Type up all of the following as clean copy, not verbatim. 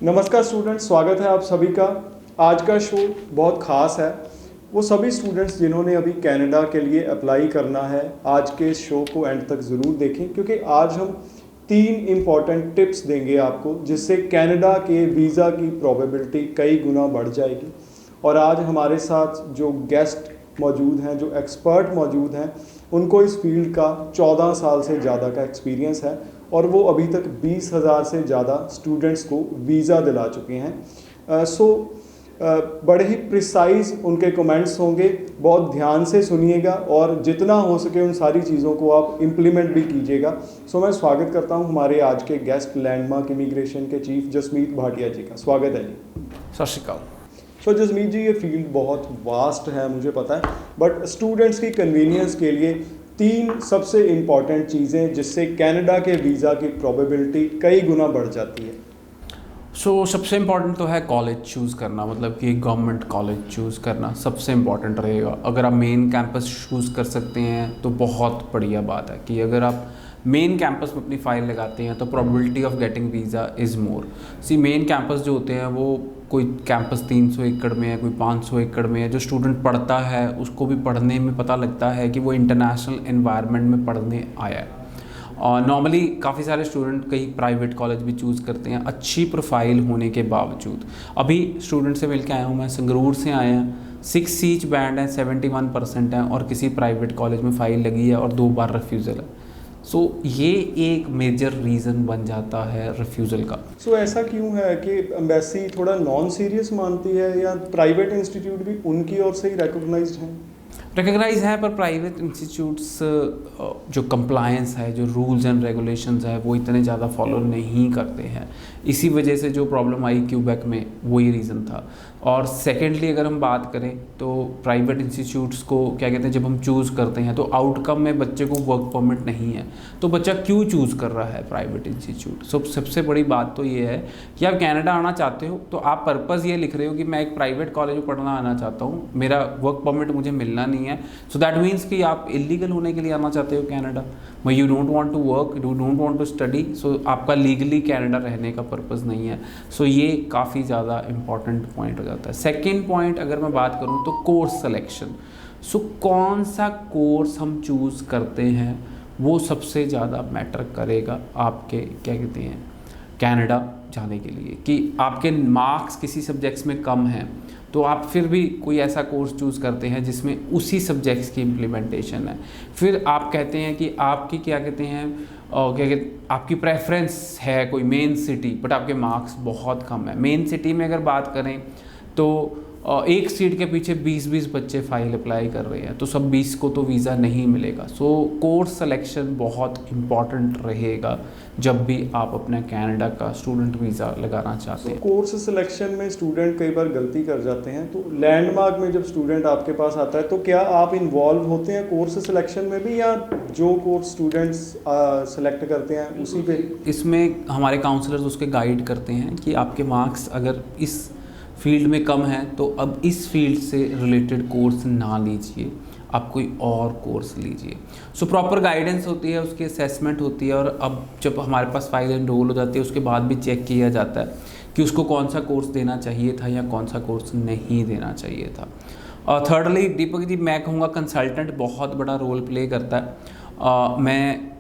नमस्कार स्टूडेंट्स, स्वागत है आप सभी का। आज का शो बहुत ख़ास है। वो सभी स्टूडेंट्स जिन्होंने अभी कनाडा के लिए अप्लाई करना है, आज के इस शो को एंड तक ज़रूर देखें, क्योंकि आज हम 3 इम्पॉर्टेंट टिप्स देंगे आपको जिससे कनाडा के वीज़ा की प्रोबेबिलिटी कई गुना बढ़ जाएगी। और आज हमारे साथ जो गेस्ट मौजूद हैं, जो एक्सपर्ट मौजूद हैं, उनको इस फील्ड का 14 साल से ज़्यादा का एक्सपीरियंस है और वो अभी तक 20,000 से ज़्यादा स्टूडेंट्स को वीज़ा दिला चुके हैं। बड़े ही प्रिसाइज उनके कमेंट्स होंगे, बहुत ध्यान से सुनिएगा और जितना हो सके उन सारी चीज़ों को आप इम्प्लीमेंट भी कीजिएगा। मैं स्वागत करता हूं हमारे आज के गेस्ट लैंडमार्क इमिग्रेशन के चीफ जसमीत भाटिया जी का। स्वागत है जी। सत श्री अकाल। जसमीत जी, ये फील्ड बहुत वास्ट है मुझे पता है, बट स्टूडेंट्स की कन्वीनियंस के लिए 3 सबसे इम्पॉर्टेंट चीज़ें जिससे कनाडा के वीज़ा की प्रोबेबिलिटी कई गुना बढ़ जाती है। सबसे इम्पॉर्टेंट तो है कॉलेज चूज़ करना, मतलब कि गवर्नमेंट कॉलेज चूज़ करना सबसे इम्पॉर्टेंट रहेगा। अगर आप मेन कैंपस चूज़ कर सकते हैं तो बहुत बढ़िया बात है कि अगर आप मेन कैंपस में अपनी फ़ाइल लगाते हैं तो probability of getting visa is more. Main campus जो होते हैं वो कोई कैंपस 300 एकड़ में है, कोई 500 एकड़ में है। जो स्टूडेंट पढ़ता है उसको भी पढ़ने में पता लगता है कि वो इंटरनेशनल एनवायरनमेंट में पढ़ने आया है। और नॉर्मली काफ़ी सारे स्टूडेंट कई प्राइवेट कॉलेज भी चूज़ करते हैं अच्छी प्रोफाइल होने के बावजूद। अभी स्टूडेंट से मिल के आया हूँ मैं, संगरूर से आए हैं, 6 सीच बैंड है, 71% है और किसी प्राइवेट कॉलेज में फ़ाइल लगी है और 2 बार रिफ्यूज़ल है। ये एक मेजर रीज़न बन जाता है रिफ्यूज़ल का। ऐसा क्यों है कि एम्बेसी थोड़ा नॉन सीरियस मानती है या प्राइवेट इंस्टीट्यूट भी उनकी ओर से ही रिकॉग्नाइज्ड हैं? रिकग्नाइज है, पर प्राइवेट इंस्टीट्यूट्स जो कंप्लायंस है, जो रूल्स एंड रेगुलेशंस है, वो इतने ज़्यादा फॉलो नहीं करते हैं। इसी वजह से जो प्रॉब्लम आई क्यूबेक में वही रीज़न था। और सेकेंडली अगर हम बात करें तो प्राइवेट इंस्टीट्यूट्स को क्या कहते हैं, जब हम चूज़ करते हैं तो आउटकम में बच्चे को वर्क परमिट नहीं है तो बच्चा क्यों चूज़ कर रहा है प्राइवेट इंस्टीट्यूट। सबसे बड़ी बात तो ये है कि आप कनाडा आना चाहते हो तो आप पर्पज़ ये लिख रहे हो कि मैं एक प्राइवेट कॉलेज में पढ़ना आना चाहता हूँ, मेरा वर्क परमिट मुझे मिलना नहीं है। दैट मीन्स कि आप इलीगल होने के लिए आना चाहते हो कनाडा, मैं you don't want to work, you don't want to study, आपका लीगली कनाडा रहने का पर्पज़ नहीं है। ये काफ़ी ज़्यादा इंपॉर्टेंट पॉइंट हो जाता है। सेकेंड पॉइंट अगर मैं बात करूँ तो कोर्स सिलेक्शन। कौन सा कोर्स हम चूज़ करते हैं वो सबसे ज़्यादा मैटर करेगा आपके क्या कहते हैं कनाडा जाने के लिए। कि आपके मार्क्स किसी सब्जेक्ट्स में कम हैं तो आप फिर भी कोई ऐसा कोर्स चूज़ करते हैं जिसमें उसी सब्जेक्ट्स की इम्प्लीमेंटेशन है। फिर आप कहते हैं कि आपकी क्या कहते हैं आपकी प्रेफरेंस है कोई मेन सिटी, बट आपके मार्क्स बहुत कम है। मेन सिटी में अगर बात करें तो एक सीट के पीछे 20-20 बच्चे फाइल अप्लाई कर रहे हैं तो सब 20 को तो वीज़ा नहीं मिलेगा। कोर्स सिलेक्शन बहुत इम्पॉर्टेंट रहेगा जब भी आप अपने कनाडा का स्टूडेंट वीज़ा लगाना चाहते हैं। कोर्स सिलेक्शन में स्टूडेंट कई बार गलती कर जाते हैं, तो लैंडमार्क में जब स्टूडेंट आपके पास आता है तो क्या आप इन्वॉल्व होते हैं कोर्स सिलेक्शन में भी, या जो कोर्स स्टूडेंट्स सेलेक्ट करते हैं उसी पे? इसमें हमारे काउंसलर्स उसके गाइड करते हैं कि आपके मार्क्स अगर इस फील्ड में कम है तो अब इस फील्ड से रिलेटेड कोर्स ना लीजिए, आप कोई और कोर्स लीजिए। प्रॉपर गाइडेंस होती है, उसकी असेसमेंट होती है और अब जब हमारे पास फाइल एनरोल हो जाती है उसके बाद भी चेक किया जाता है कि उसको कौन सा कोर्स देना चाहिए था या कौन सा कोर्स नहीं देना चाहिए था। और थर्डली दीपक जी, मैं कहूँगा कंसल्टेंट बहुत बड़ा रोल प्ले करता है। मैं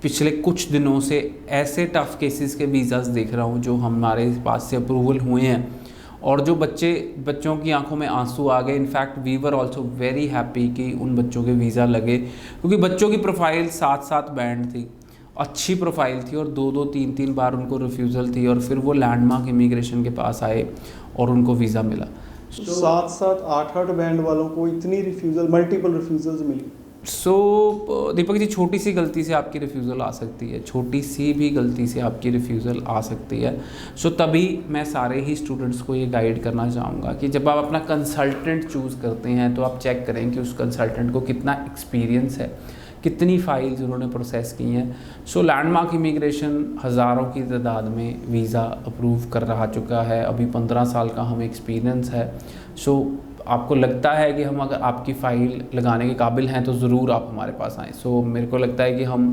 पिछले कुछ दिनों से ऐसे टफ़ केसेस के वीज़ाज़ देख रहा हूँ जो हमारे पास से अप्रूवल हुए हैं और जो बच्चों की आंखों में आंसू आ गए। In fact we were also very happy कि उन बच्चों के वीज़ा लगे, क्योंकि बच्चों की प्रोफाइल 7-7 बैंड थी, अच्छी प्रोफाइल थी और 2-2 3-3 बार उनको रिफ्यूज़ल थी और फिर वो लैंडमार्क इमिग्रेशन के पास आए और उनको वीज़ा मिला। 7-7 8-8 बैंड वालों को इतनी रिफ्यूज़ल, मल्टीपल रिफ्यूज़ल्स मिली। दीपक जी, छोटी सी गलती से आपकी रिफ्यूज़ल आ सकती है, छोटी सी भी गलती से आपकी रिफ्यूज़ल आ सकती है। तभी मैं सारे ही स्टूडेंट्स को ये गाइड करना चाहूँगा कि जब आप अपना कंसल्टेंट चूज़ करते हैं तो आप चेक करें कि उस कंसल्टेंट को कितना एक्सपीरियंस है, कितनी फाइल्स उन्होंने प्रोसेस की हैं। लैंडमार्क इमिग्रेशन हज़ारों की तादाद में वीज़ा अप्रूव कर रहा चुका है, अभी 15 साल का हमें एक्सपीरियंस है। आपको लगता है कि हम अगर आपकी फ़ाइल लगाने के काबिल हैं तो ज़रूर आप हमारे पास आएँ। मेरे को लगता है कि हम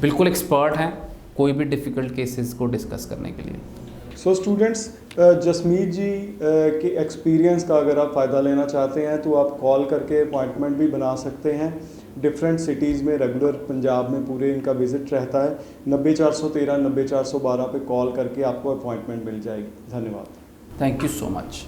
बिल्कुल एक्सपर्ट हैं कोई भी डिफ़िकल्ट केसेस को डिस्कस करने के लिए। सो स्टूडेंट्स, जसमीत जी के एक्सपीरियंस का अगर आप फ़ायदा लेना चाहते हैं तो आप कॉल करके अपॉइंटमेंट भी बना सकते हैं। डिफरेंट सिटीज़ में रेगुलर पंजाब में पूरे इनका विज़िट रहता है। 90 413 90 412 पे कॉल करके आपको अपॉइंटमेंट मिल जाएगी। धन्यवाद। Thank you so much.